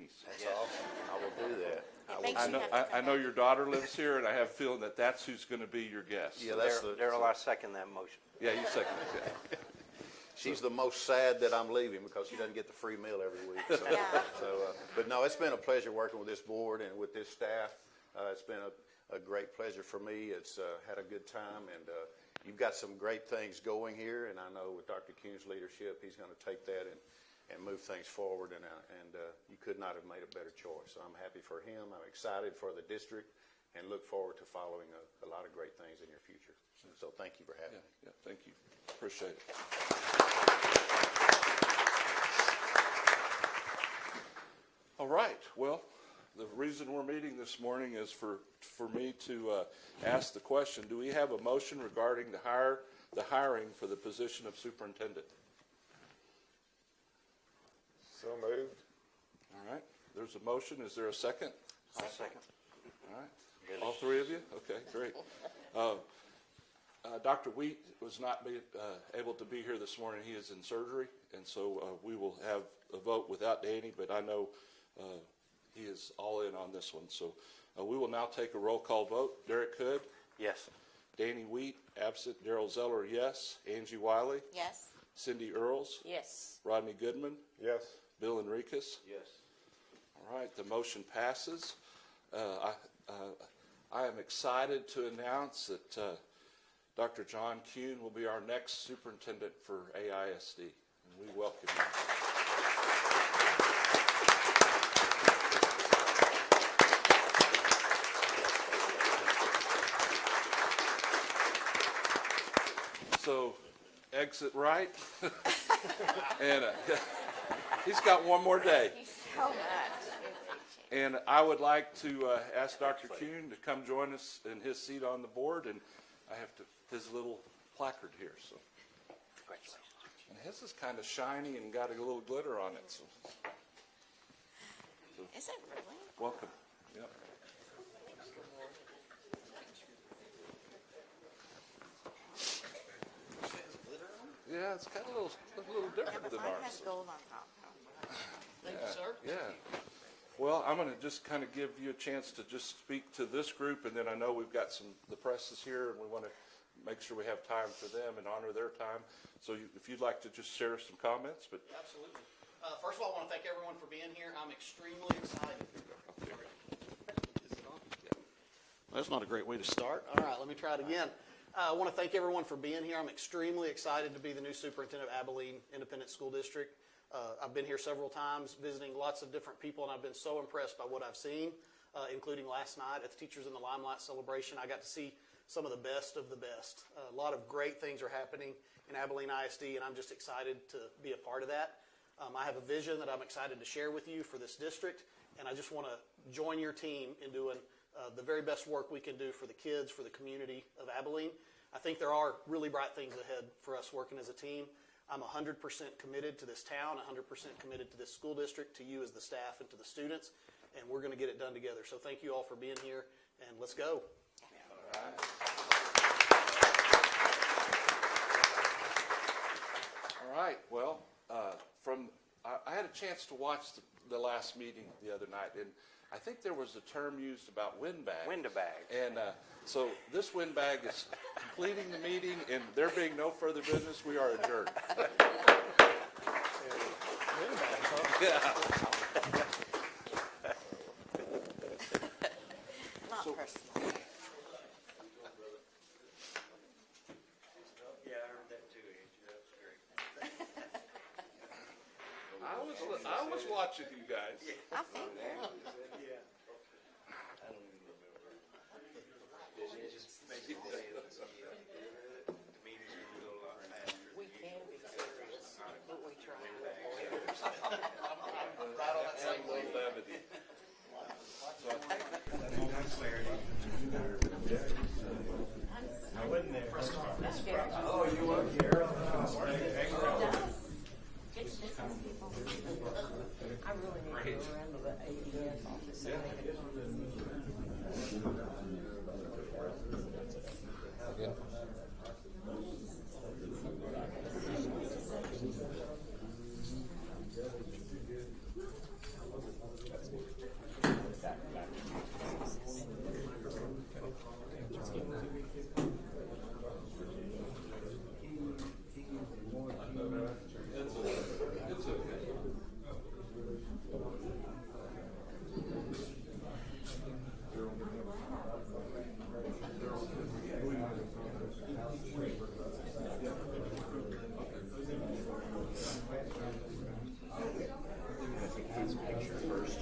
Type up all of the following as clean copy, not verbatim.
Denny's. That's awesome. I will do that. I know your daughter lives here, and I have a feeling that's who's going to be your guest. Yeah, Daryl, I second that motion. Yeah, you second it. Yeah. She's the most sad that I'm leaving because she doesn't get the free meal every week. So, but no, it's been a pleasure working with this board and with this staff. It's been a great pleasure for me. It's had a good time, and you've got some great things going here. And I know with Dr. Kuhn's leadership, he's going to take that and move things forward. And you could not have made a better choice. So I'm happy for him. I'm excited for the district, and look forward to following a lot of great things in your future. So thank you for having me. Yeah, thank you. Appreciate it. All right. Well, the reason we're meeting this morning is for me to ask the question: do we have a motion regarding the hiring for the position of superintendent? So moved. All right. There's a motion. Is there a second? I'll second. All right. All three of you? Okay, great. Dr. Wheat was not able to be here this morning. He is in surgery, and so we will have a vote without Danny, but I know he is all in on this one. So we will now take a roll call vote. Derek Hood? Yes. Danny Wheat, absent. Daryl Zeller, yes. Angie Wiley? Yes. Cindy Earls? Yes. Rodney Goodman? Yes. Bill Enriquez? Yes. All right, the motion passes. I am excited to announce that Dr. John Kuhn will be our next superintendent for AISD, and we welcome him. So, exit right, and he's got one more day. So much. And I would like to ask Dr. Kuhn to come join us in his seat on the board, and I have his little placard here. So, and his is kind of shiny and got a little glitter on it. So Is it really? welcome. Yep. Yeah, it's kind of a little different Yeah, but than mine ours. has gold on top. Thank you, sir. Yeah. Well, I'm going to just kind of give you a chance to just speak to this group, and then I know we've got the press is here, and we want to make sure we have time for them and honor their time. So if you'd like to just share some comments. But Absolutely. First of all, I want to thank everyone for being here. I'm extremely excited. That's not a great way to start. All right, let me try it again. I want to thank everyone for being here. I'm extremely excited to be the new superintendent of Abilene Independent School District. I've been here several times visiting lots of different people, and I've been so impressed by what I've seen, including last night at the Teachers in the Limelight celebration. I got to see some of the best of the best. A lot of great things are happening in Abilene ISD, and I'm just excited to be a part of that. I have a vision that I'm excited to share with you for this district, and I just want to join your team in doing the very best work we can do for the kids, for the community of Abilene. I think there are really bright things ahead for us working as a team. I'm 100% committed to this town, 100% committed to this school district, to you as the staff, and to the students, and we're going to get it done together. So thank you all for being here, and let's go. all right. All right. Well, I had a chance to watch the last meeting the other night, and I think there was a term used about windbag. Windbag. And so this windbag is completing the meeting, and there being no further business, we are adjourned. Yeah. Not personal. Yeah, I heard that too, Angie. That was great. I was watching you guys. I think they're. Yeah. I don't even remember. It just makes me say that the meeting's going to go a lot faster. We can be serious, but we try. Right on that same way. I wasn't there. Oh, you were here. I really need to go around to the ADS office and make it.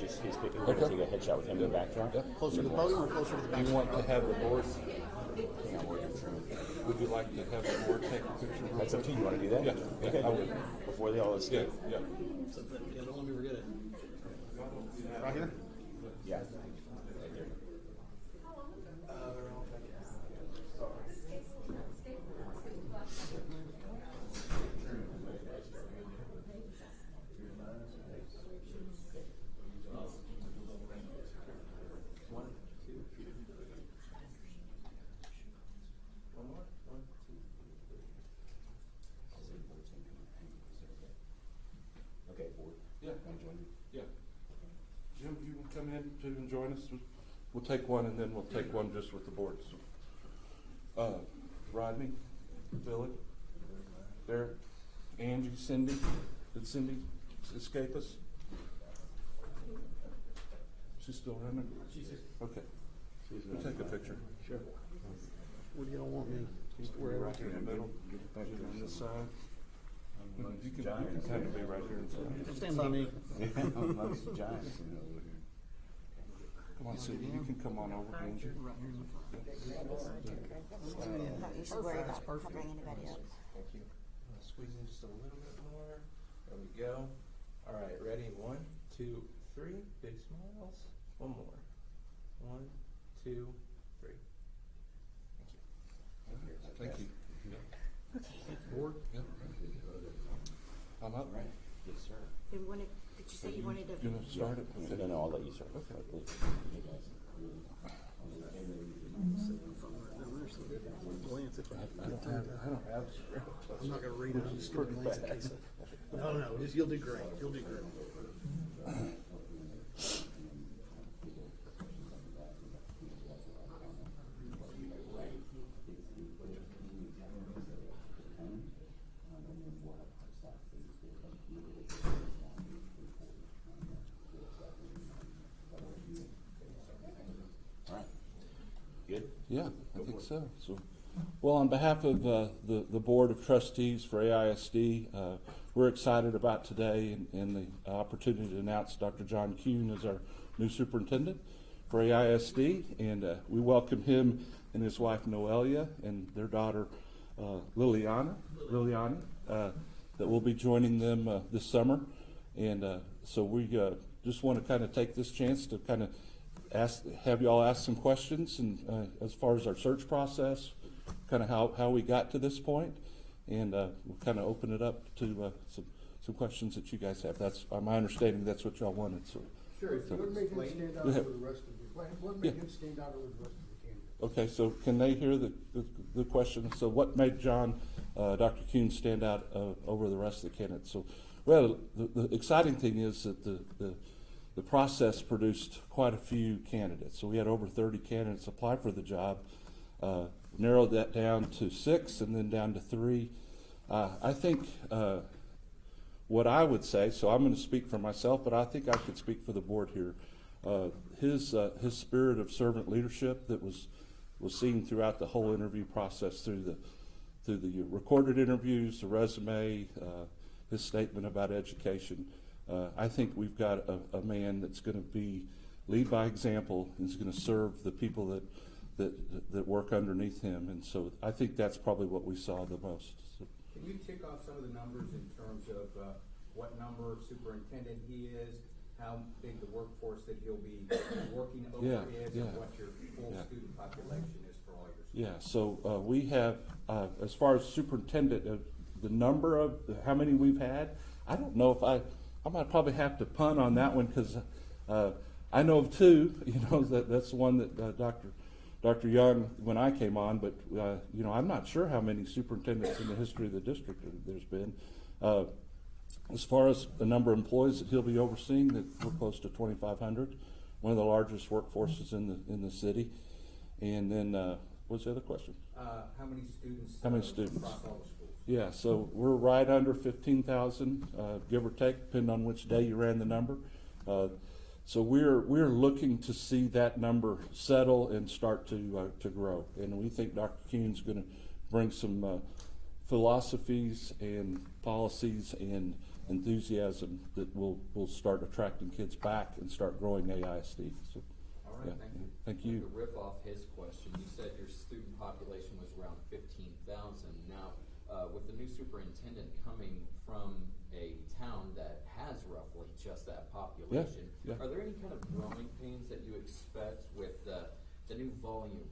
just his picture. We're going to take a headshot with him in the backdrop. Closer to the podium or closer to the back? You want to have the board, would you like to have the board take a picture? That's up to you. You want to do that? Yeah, Okay. I would. Before they all escape. Yeah. So, yeah, don't let me forget it. Right here? Yeah. Okay, board. Yeah. Yeah. Jim, you can come in too and join us. We'll take one and then we'll take one just with the board. Rodney, Billy, Derek, Angie, Cindy. Did Cindy escape us? She's still running? She's here. Okay. We'll take a picture. Sure. Where do y'all want me? Just wherever. Right here in the middle. Back on this side. You can kind of be right here in front. Stand by me. Come on, Cindy, you can come on over, Angie. Right here in the front. You should worry about covering anybody else. Thank you. Squeeze in just a little bit more. There we go. All right, ready? 1, 2, 3. Big smiles. One more. 1, 2, 3. Thank you. Board? Yep. I'm up. Right. Yes, sir. Did you say you wanted to? You gonna start it? No, I'll let you start. Okay. Glance if I I don't have a script. I'm not going to read it. I'm just going to glance in case. No, just you'll do great. You'll do great. All right. Good? Yeah, I think so. Well, on behalf of the Board of Trustees for AISD, we're excited about today and the opportunity to announce Dr. John Kuhn as our new superintendent for AISD, and we welcome him and his wife Noelia and their daughter Liliana, that will be joining them this summer. And so we just want to kind of take this chance to kind of have you all ask some questions, and as far as our search process, kind of how we got to this point, and we'll kind of open it up to some questions that you guys have. That's my understanding. That's what y'all wanted. So Sure. So what made him stand out over the rest of what made him stand out over the rest of the candidates? Okay, so can they hear the question? So what made John, Dr. Kuhn, stand out over the rest of the candidates? So, well, the exciting thing is that the process produced quite a few candidates. So we had over 30 candidates apply for the job, narrowed that down to 6 and then down to 3. I think what I would say, so I'm going to speak for myself, but I think I could speak for the board here. His spirit of servant leadership that was seen throughout the whole interview process, through the recorded interviews, the resume, his statement about education. I think we've got a man that's going to lead by example, and is going to serve the people that work underneath him. And so I think that's probably what we saw the most. So. Can you tick off some of the numbers in terms of what number superintendent he is, how big the workforce that he'll be working over is, and what your full student population is for all your schools? Yeah, so we have, as far as superintendent, the number of how many we've had, I don't know if I might probably have to punt on that one, because I know of 2. That's the one that Dr. Young, when I came on, but I'm not sure how many superintendents in the history of the district there's been. As far as the number of employees that he'll be overseeing, that we're close to 2,500, one of the largest workforces in the city. And then what's the other question? How many students? How many students? Across all the schools? Yeah, so we're right under 15,000, give or take, depending on which day you ran the number. So we're looking to see that number settle and start to grow, and we think Dr. Kuhn's going to bring some philosophies and policies and enthusiasm that will start attracting kids back and start growing AISD. So, all right, yeah, thank you. Thank you. To riff off his question, you said your student population was around 15,000. Now, with the new superintendent coming from a town that has roughly just that population, Yeah. are there any kind of growing pains that you expect with the new volume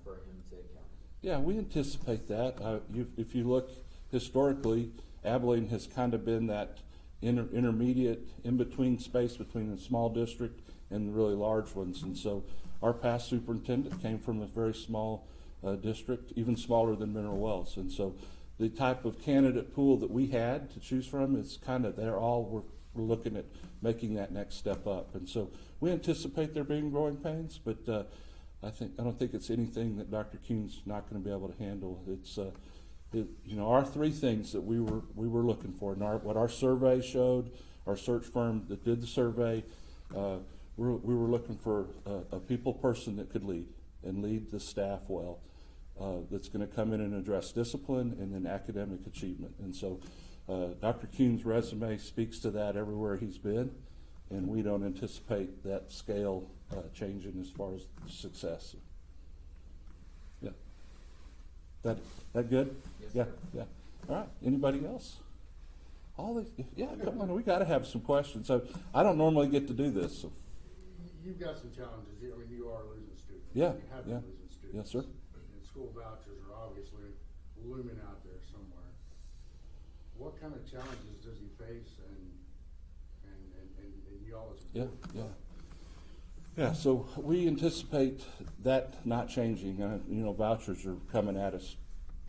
for him to encounter? Yeah, we anticipate that. If you look historically, Abilene has kind of been that intermediate, in-between space between the small district and the really large ones. And so our past superintendent came from a very small district, even smaller than Mineral Wells. And so the type of candidate pool that we had to choose from is kind of, we're looking at making that next step up. And so we anticipate there being growing pains, but I don't think it's anything that Dr. Kuhn's not going to be able to handle. It's our three things that we were looking for, and what our survey showed, our search firm that did the survey, we were looking for a people person that could lead the staff well, that's going to come in and address discipline and then academic achievement. And so Dr. Kuhn's resume speaks to that everywhere he's been, and we don't anticipate that scale changing as far as success. Yeah. That good? Yes, Yeah, sir. yeah. All right. Anybody else? Come on. We got to have some questions. So I don't normally get to do this. So. You've got some challenges. I mean, you are losing students. Yeah, You have been losing students. Yes, sir. And school vouchers are obviously looming out there somewhere. What kind of challenges does he face, and y'all as a board? Yeah, so we anticipate that not changing. Vouchers are coming at us.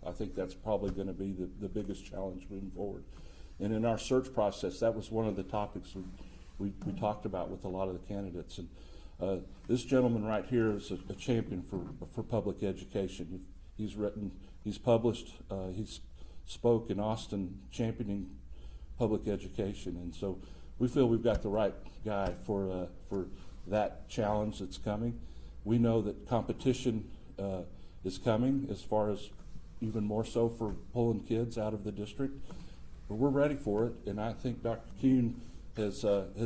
I think that's probably going to be the biggest challenge moving forward. And in our search process, that was one of the topics we talked about with a lot of the candidates. And this gentleman right here is a champion for public education. He's written, he's published, he's spoke in Austin championing public education. And so we feel we've got the right guy for that challenge that's coming. We know that competition is coming, as far as even more so for pulling kids out of the district. But we're ready for it, and I think Dr. Kuhn has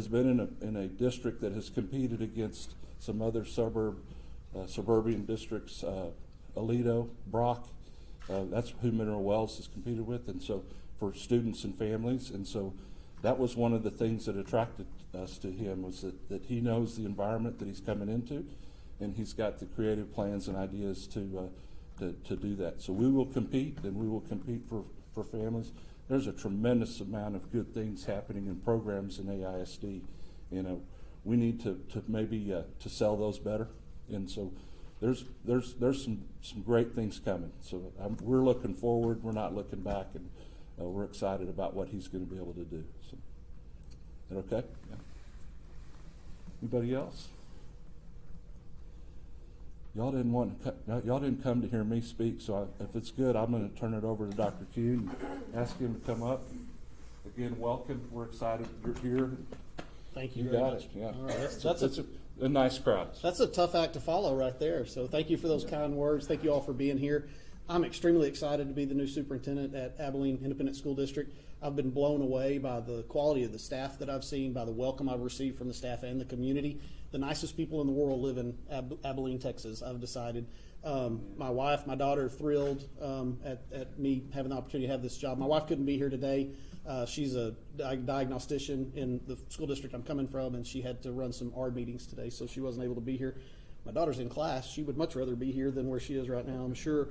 been in a district that has competed against some other suburban districts, Aledo, Brock. That's who Mineral Wells has competed with, and so for students and families. And so that was one of the things that attracted us to him, was that he knows the environment that he's coming into, and he's got the creative plans and ideas to do that. So we will compete, and we will compete for families. There's a tremendous amount of good things happening in programs in AISD. We need to maybe to sell those better, and so there's some great things coming. So we're looking forward. We're not looking back, and we're excited about what he's going to be able to do. So, is that okay? Yeah. Anybody else? Y'all didn't come to hear me speak, so if it's good, I'm going to turn it over to Dr. Kuhn and ask him to come up. Again, welcome. We're excited you're here. Thank you. You very got much. it. Yeah. All right. That's a nice crowd. That's a tough act to follow right there. So thank you for those kind words. Thank you all for being here. I'm extremely excited to be the new superintendent at Abilene Independent School District. I've been blown away by the quality of the staff that I've seen, by the welcome I've received from the staff and the community. The nicest people in the world live in Abilene, Texas, I've decided. My wife, my daughter are thrilled at me having the opportunity to have this job. My wife couldn't be here today. She's a diagnostician in the school district I'm coming from, and she had to run some ARD meetings today, so she wasn't able to be here. My daughter's in class. She would much rather be here than where she is right now, I'm sure.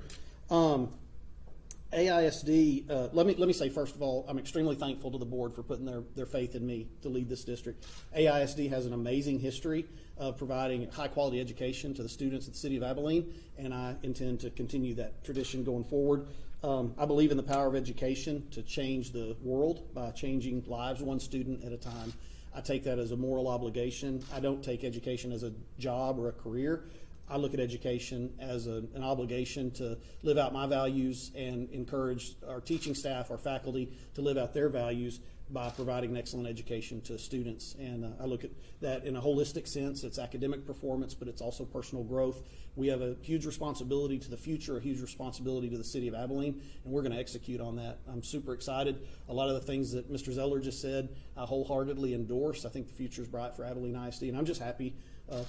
AISD, let me say, first of all, I'm extremely thankful to the board for putting their faith in me to lead this district. AISD has an amazing history of providing high-quality education to the students at the city of Abilene, and I intend to continue that tradition going forward. I believe in the power of education to change the world by changing lives one student at a time. I take that as a moral obligation. I don't take education as a job or a career. I look at education as an obligation to live out my values and encourage our teaching staff, our faculty, to live out their values by providing an excellent education to students. And I look at that in a holistic sense. It's academic performance, but it's also personal growth. We have a huge responsibility to the future, a huge responsibility to the city of Abilene, and we're going to execute on that. I'm super excited. A lot of the things that Mr. Zeller just said, I wholeheartedly endorse. I think the future is bright for Abilene ISD, and I'm just happy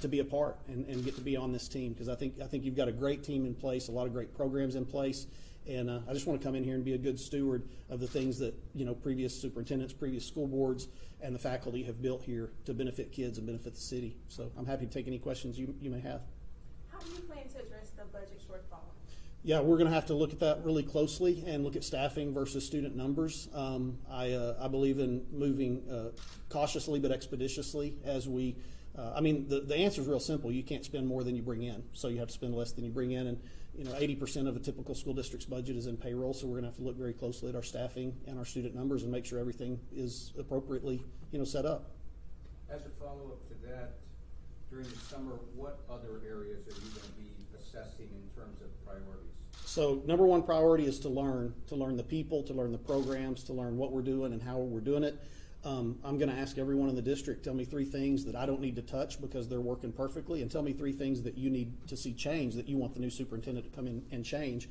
to be a part and get to be on this team, because I think you've got a great team in place, a lot of great programs in place. And I just want to come in here and be a good steward of the things that, you know, previous superintendents, previous school boards, and the faculty have built here to benefit kids and benefit the city. So I'm happy to take any questions you may have. How do you plan to address the budget shortfall? Yeah, we're going to have to look at that really closely and look at staffing versus student numbers. I believe in moving cautiously but expeditiously as we. The answer is real simple. You can't spend more than you bring in, so you have to spend less than you bring in. And 80% of a typical school district's budget is in payroll, so we're going to have to look very closely at our staffing and our student numbers and make sure everything is appropriately, set up. As a follow-up to that, during the summer, what other areas are you going to be assessing in terms of priorities? So number one priority is to learn the people, to learn the programs, to learn what we're doing and how we're doing it. I'm going to ask everyone in the district, tell me 3 things that I don't need to touch because they're working perfectly, and tell me 3 things that you need to see change, that you want the new superintendent to come in and change.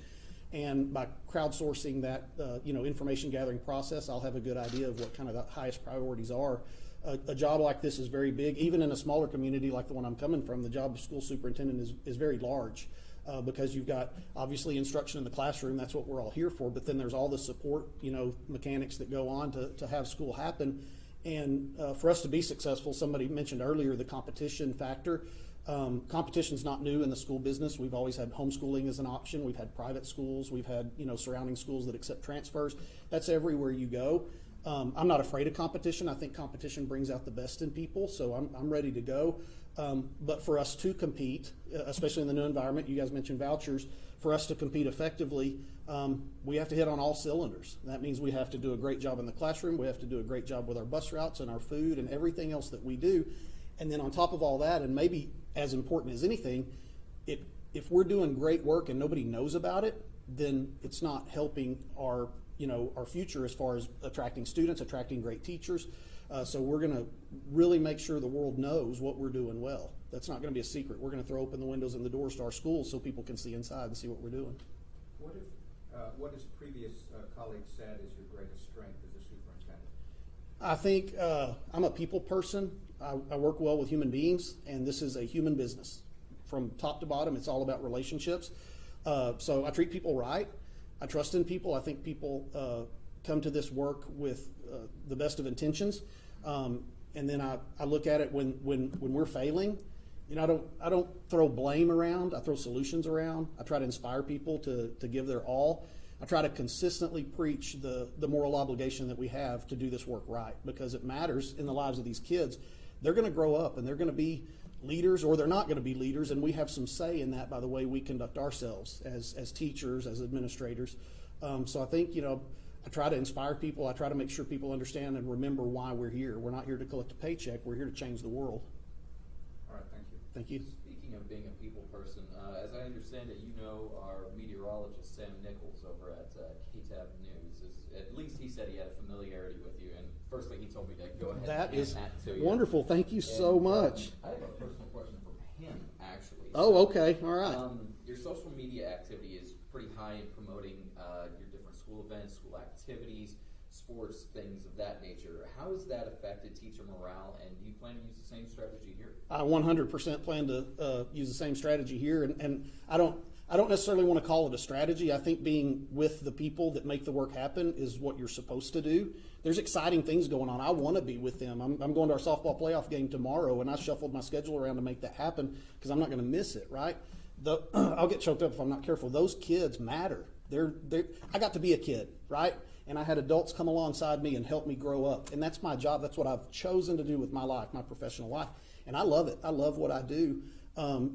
And by crowdsourcing that, information gathering process, I'll have a good idea of what kind of the highest priorities are. A job like this is very big. Even in a smaller community like the one I'm coming from, the job of school superintendent is very large. Because you've got obviously instruction in the classroom, that's what we're all here for, but then there's all the support, mechanics that go on to have school happen. And for us to be successful, somebody mentioned earlier the competition factor. Competition's not new in the school business. We've always had homeschooling as an option. We've had private schools. We've had, surrounding schools that accept transfers. That's everywhere you go. I'm not afraid of competition. I think competition brings out the best in people, so I'm ready to go. But for us to compete, especially in the new environment, you guys mentioned vouchers, for us to compete effectively, we have to hit on all cylinders. That means we have to do a great job in the classroom, we have to do a great job with our bus routes and our food and everything else that we do. And then on top of all that, and maybe as important as anything, if we're doing great work and nobody knows about it, then it's not helping our future as far as attracting students, attracting great teachers. So we're going to really make sure the world knows what we're doing well. That's not going to be a secret. We're going to throw open the windows and the doors to our schools so people can see inside and see what we're doing. What has previous colleagues said is your greatest strength as a superintendent? I think I'm a people person. I work well with human beings, and this is a human business. From top to bottom, it's all about relationships. So I treat people right. I trust in people. I think people come to this work with the best of intentions. And then I look at it when we're failing. I don't throw blame around. I throw solutions around. I try to inspire people to give their all. I try to consistently preach the moral obligation that we have to do this work right, because it matters in the lives of these kids. They're going to grow up and they're going to be leaders, or they're not going to be leaders, and we have some say in that by the way we conduct ourselves as teachers, as administrators. So I think, I try to inspire people. I try to make sure people understand and remember why we're here. We're not here to collect a paycheck. We're here to change the world. All right, thank you. Thank you. Speaking of being a people person, as I understand it, our meteorologist, Sam Nichols, over at KTAB News. At least he said he had a familiarity with you. And firstly, he told me to go ahead that and is hand that to you. Wonderful. Thank you so much. I have a personal question from him, actually. Oh, okay. All right. Your social media activity is pretty high in promoting your different school events, school activities, sports, things of that nature. How has that affected teacher morale, and do you plan to use the same strategy here? I 100% plan to use the same strategy here, and I don't necessarily want to call it a strategy. I think being with the people that make the work happen is what you're supposed to do. There's exciting things going on. I want to be with them. I'm going to our softball playoff game tomorrow, and I shuffled my schedule around to make that happen because I'm not going to miss it, right? I'll get choked up if I'm not careful. Those kids matter. I got to be a kid, right? And I had adults come alongside me and help me grow up. And that's my job. That's what I've chosen to do with my life, my professional life. And I love it. I love what I do.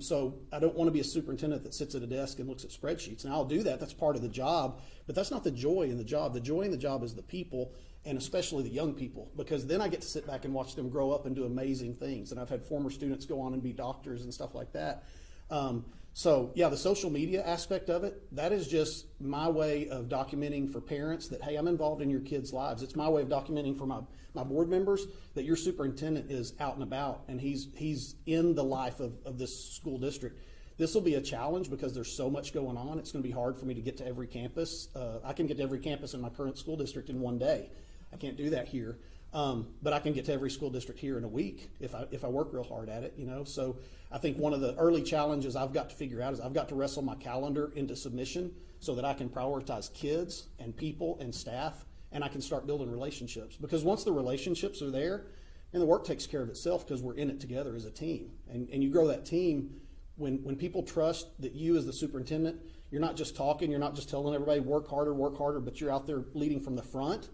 So I don't want to be a superintendent that sits at a desk and looks at spreadsheets. And I'll do that. That's part of the job. But that's not the joy in the job. The joy in the job is the people, and especially the young people, because then I get to sit back and watch them grow up and do amazing things. And I've had former students go on and be doctors and stuff like that. So yeah, the social media aspect of it, that is just my way of documenting for parents that, hey, I'm involved in your kids' lives. It's my way of documenting for my board members that your superintendent is out and about and he's in the life of this school district. This will be a challenge because there's so much going on. It's going to be hard for me to get to every campus. I can get to every campus in my current school district in one day. I can't do that here. But I can get to every school district here in a week if I work real hard at it, you know. So I think one of the early challenges I've got to figure out is I've got to wrestle my calendar into submission so that I can prioritize kids and people and staff, and I can start building relationships. Because once the relationships are there, and the work takes care of itself because we're in it together as a team. And you grow that team when people trust that you as the superintendent, you're not just talking, you're not just telling everybody work harder, but you're out there leading from the front.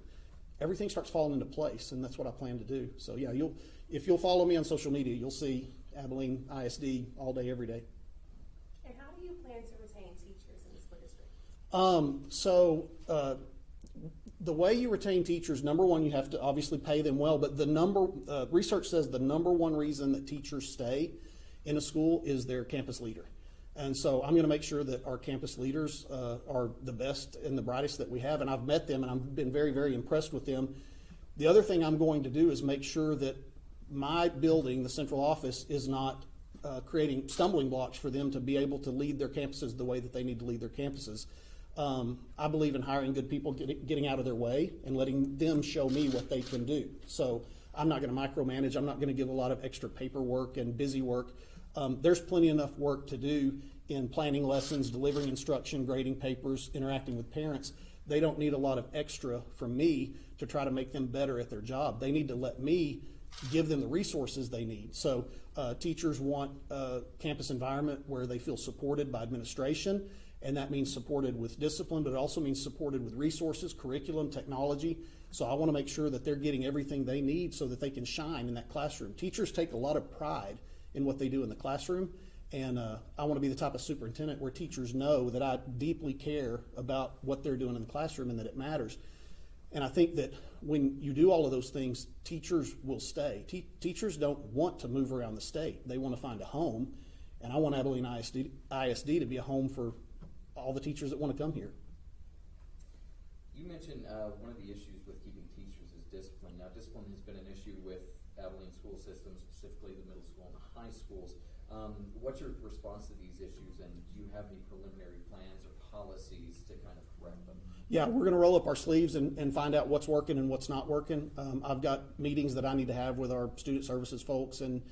Everything starts falling into place, and that's what I plan to do. So yeah, if you'll follow me on social media, you'll see Abilene ISD all day, every day. And how do you plan to retain teachers in the school district? The way you retain teachers, number one, you have to obviously pay them well, but research says the number one reason that teachers stay in a school is their campus leader. And so I'm going to make sure that our campus leaders are the best and the brightest that we have. And I've met them and I've been very, very impressed with them. The other thing I'm going to do is make sure that my building, the central office, is not creating stumbling blocks for them to be able to lead their campuses the way that they need to lead their campuses. I believe in hiring good people, getting out of their way and letting them show me what they can do. So I'm not going to micromanage. I'm not going to give a lot of extra paperwork and busy work. There's plenty enough work to do in planning lessons, delivering instruction, grading papers, interacting with parents. They don't need a lot of extra from me to try to make them better at their job. They need to let me give them the resources they need. So teachers want a campus environment where they feel supported by administration, and that means supported with discipline, but it also means supported with resources, curriculum, technology. So I want to make sure that they're getting everything they need so that they can shine in that classroom. Teachers take a lot of pride in what they do in the classroom, and I want to be the type of superintendent where teachers know that I deeply care about what they're doing in the classroom and that it matters. And I think that when you do all of those things, teachers will stay. Teachers don't want to move around the state. They want to find a home, and I want Abilene ISD to be a home for all the teachers that want to come here. You mentioned one of the issues with keeping teachers is discipline. Now, discipline has been an issue with Abilene school system, specifically the middle school and the high schools. What's your response to these issues, and do you have any preliminary plans or policies to kind of correct them? Yeah, we're going to roll up our sleeves and find out what's working and what's not working. I've got meetings that I need to have with our student services folks and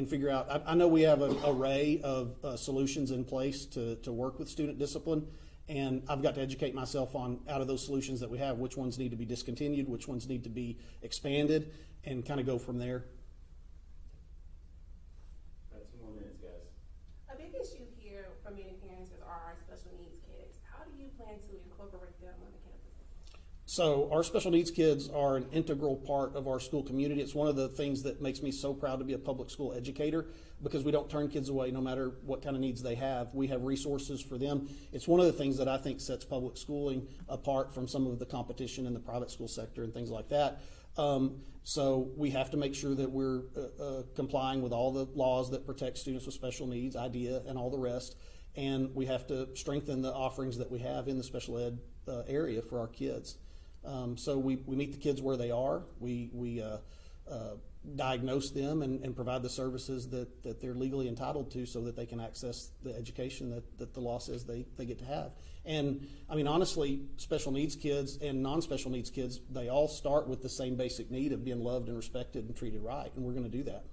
figure out. I know we have an array of solutions in place to work with student discipline, and I've got to educate myself on, out of those solutions that we have, which ones need to be discontinued, which ones need to be expanded, and kind of go from there. Got 2 more minutes, guys. A big issue here for many parents are our special needs kids. How do you plan to incorporate them on the campuses? So our special needs kids are an integral part of our school community. It's one of the things that makes me so proud to be a public school educator, because we don't turn kids away no matter what kind of needs they have. We have resources for them. It's one of the things that I think sets public schooling apart from some of the competition in the private school sector and things like that. So we have to make sure that we're complying with all the laws that protect students with special needs, IDEA, and all the rest. And we have to strengthen the offerings that we have in the special ed area for our kids. So we meet the kids where they are. We diagnose them and provide the services that they're legally entitled to so that they can access the education that the law says they get to have. And I mean, honestly, special needs kids and non-special needs kids, they all start with the same basic need of being loved and respected and treated right, and we're going to do that.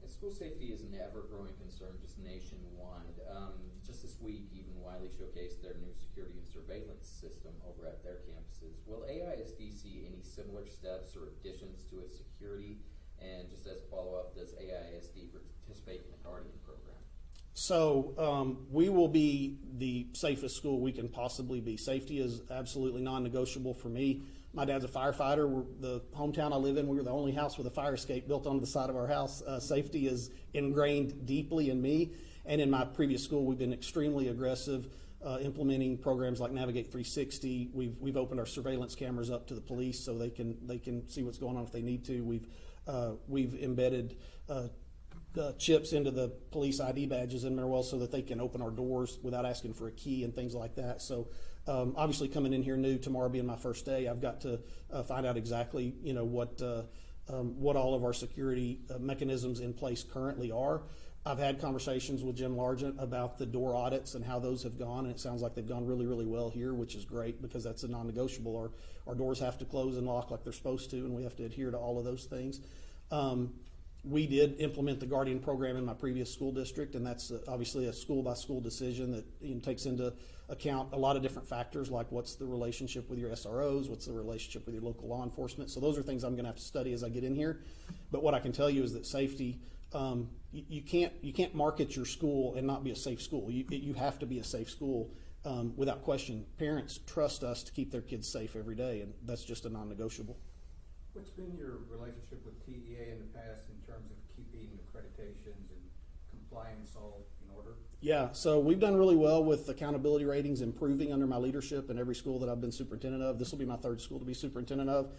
And school safety is an ever-growing concern just nationwide. Just this week, even Wiley showcased their new security and surveillance system over at their campuses. Will AISD see any similar steps or additions to its security? And just as a follow-up, does AISD participate in the Guardian program? So we will be the safest school we can possibly be. Safety is absolutely non-negotiable for me. My dad's a firefighter. The hometown I live in, we were the only house with a fire escape built onto the side of our house. Safety is ingrained deeply in me. And in my previous school, we've been extremely aggressive implementing programs like Navigate 360. We've opened our surveillance cameras up to the police so they can see what's going on if they need to. We've embedded chips into the police ID badges in Mineral Wells so that they can open our doors without asking for a key and things like that. So obviously coming in here new, tomorrow being my first day, I've got to find out exactly, you know, what all of our security mechanisms in place currently are. I've had conversations with Jim Largent about the door audits and how those have gone, and it sounds like they've gone really, really well here, which is great because that's a non-negotiable. Our doors have to close and lock like they're supposed to, and we have to adhere to all of those things. We did implement the Guardian program in my previous school district, and that's obviously a school-by-school decision that, you know, takes into account a lot of different factors, like what's the relationship with your SROs, what's the relationship with your local law enforcement. So those are things I'm going to have to study as I get in here. But what I can tell you is that safety, you can't market your school and not be a safe school. You have to be a safe school without question. Parents trust us to keep their kids safe every day, and that's just a non-negotiable. What's been your relationship with TEA in the past in terms of keeping accreditations and compliance all in order? Yeah, so we've done really well with accountability ratings improving under my leadership in every school that I've been superintendent of. This will be my third school to be superintendent of.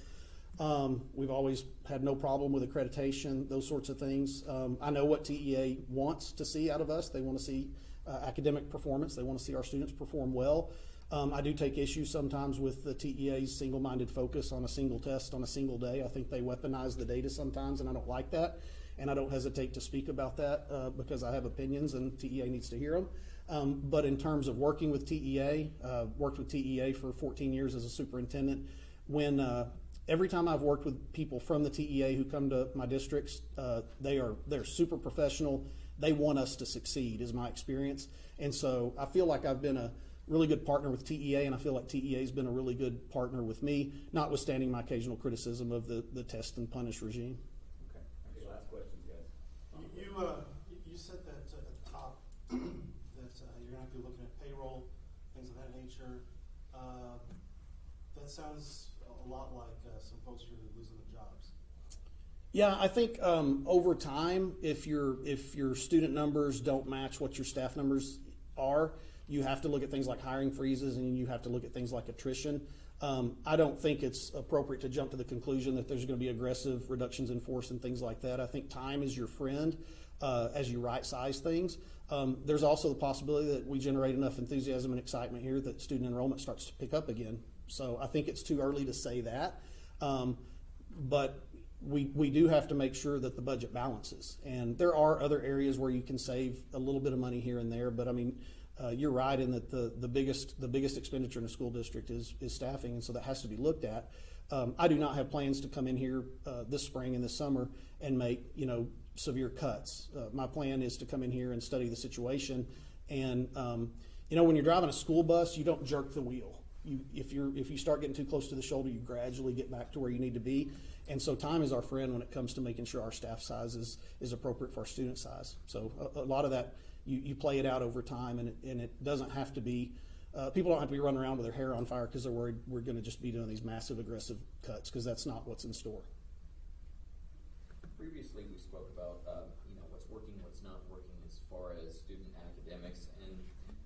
We've always had no problem with accreditation, those sorts of things. I know what TEA wants to see out of us. They want to see academic performance. They want to see our students perform well. I do take issue sometimes with the TEA's single-minded focus on a single test on a single day. I think they weaponize the data sometimes, and I don't like that. And I don't hesitate to speak about that because I have opinions and TEA needs to hear them. But in terms of working with TEA, worked with TEA for 14 years as a superintendent. Every time I've worked with people from the TEA who come to my districts, they're super professional. They want us to succeed, is my experience. And so I feel like I've been a really good partner with TEA, and I feel like TEA has been a really good partner with me, notwithstanding my occasional criticism of the test and punish regime. Okay, last questions, guys. You said that at the top that you're going to be looking at payroll, things of that nature. That sounds a lot like some folks who are losing their jobs. Yeah, I think over time, if your student numbers don't match what your staff numbers are, you have to look at things like hiring freezes, and you have to look at things like attrition. I don't think it's appropriate to jump to the conclusion that there's going to be aggressive reductions in force and things like that. I think time is your friend as you right-size things. There's also the possibility that we generate enough enthusiasm and excitement here that student enrollment starts to pick up again. So I think it's too early to say that. But we do have to make sure that the budget balances. And there are other areas where you can save a little bit of money here and there, but I mean, you're right in that the biggest expenditure in a school district is staffing, and so that has to be looked at. I do not have plans to come in here this spring and this summer and make severe cuts. My plan is to come in here and study the situation. And when you're driving a school bus, you don't jerk the wheel. If you start getting too close to the shoulder, you gradually get back to where you need to be. And so time is our friend when it comes to making sure our staff size is appropriate for our student size. So a lot of that. You play it out over time, and it doesn't have to be, people don't have to be running around with their hair on fire because they're worried we're going to just be doing these massive aggressive cuts, because that's not what's in store. Previously we spoke about what's working, what's not working as far as student academics, and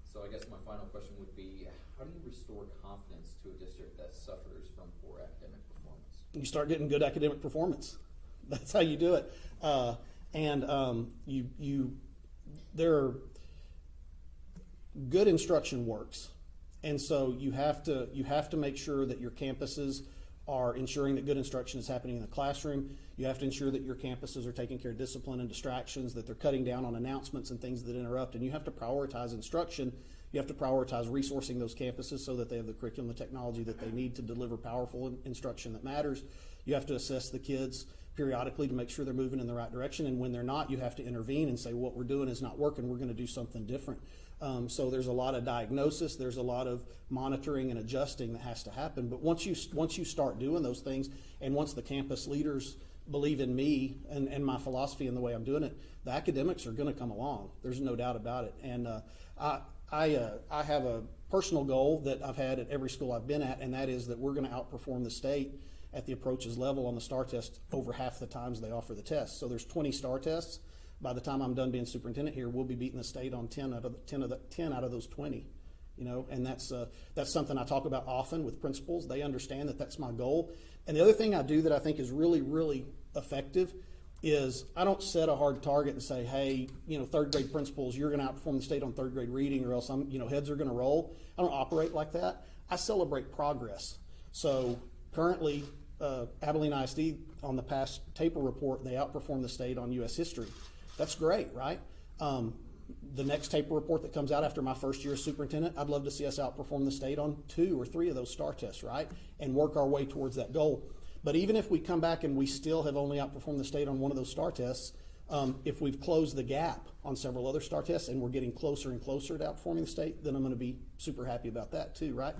so I guess my final question would be, how do you restore confidence to a district that suffers from poor academic performance? You start getting good academic performance. That's how you do it. Good instruction works, and so you have to make sure that your campuses are ensuring that good instruction is happening in the classroom. You have to ensure that your campuses are taking care of discipline and distractions, that they're cutting down on announcements and things that interrupt, and you have to prioritize instruction. You have to prioritize resourcing those campuses so that they have the curriculum and technology that they need to deliver powerful instruction that matters. You have to assess the kids periodically to make sure they're moving in the right direction, and when they're not, you have to intervene and say, what we're doing is not working, we're going to do something different. So there's a lot of diagnosis, there's a lot of monitoring and adjusting that has to happen. But once you start doing those things, and once the campus leaders believe in me and my philosophy and the way I'm doing it, the academics are going to come along. There's no doubt about it. And I have a personal goal that I've had at every school I've been at, and that is that we're going to outperform the state at the approaches level on the STAR test over half the times they offer the test. So there's 20 STAR tests. By the time I'm done being superintendent here, we'll be beating the state on 10 out of those 20. And that's something I talk about often with principals. They understand that that's my goal. And the other thing I do that I think is really, really effective is I don't set a hard target and say, hey, third grade principals, you're going to outperform the state on third grade reading, or else heads are going to roll. I don't operate like that. I celebrate progress. So currently, Abilene ISD on the past TAPER report, they outperformed the state on U.S. history. That's great, right? The next TAPER report that comes out after my first year as superintendent, I'd love to see us outperform the state on 2 or 3 of those STAR tests, right? And work our way towards that goal. But even if we come back and we still have only outperformed the state on one of those STAR tests, if we've closed the gap on several other STAR tests and we're getting closer and closer to outperforming the state, then I'm going to be super happy about that too, right?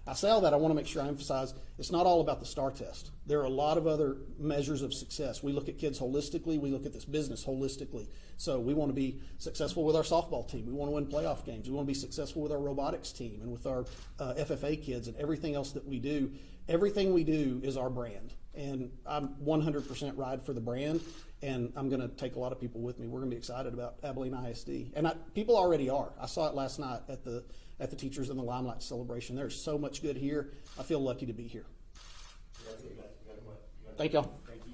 I say all that, I want to make sure I emphasize it's not all about the STAR test. There are a lot of other measures of success. We look at kids holistically. We look at this business holistically. So we want to be successful with our softball team. We want to win playoff games. We want to be successful with our robotics team and with our FFA kids and everything else that we do. Everything we do is our brand. And I'm 100% ride for the brand, and I'm going to take a lot of people with me. We're going to be excited about Abilene ISD. And people already are. I saw it last night at the Teachers in the Limelight celebration. There's so much good here. I feel lucky to be here. Thank y'all. Thank you.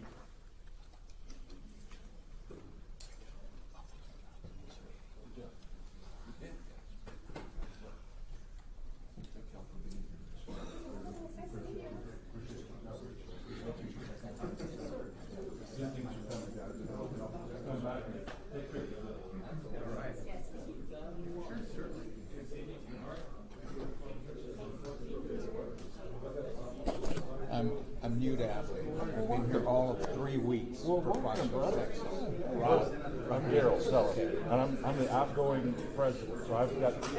I'm new to Abilene. I've been here all of 3 weeks for functional sections. I'm Daryl Sullivan, and I'm the outgoing president, so I've got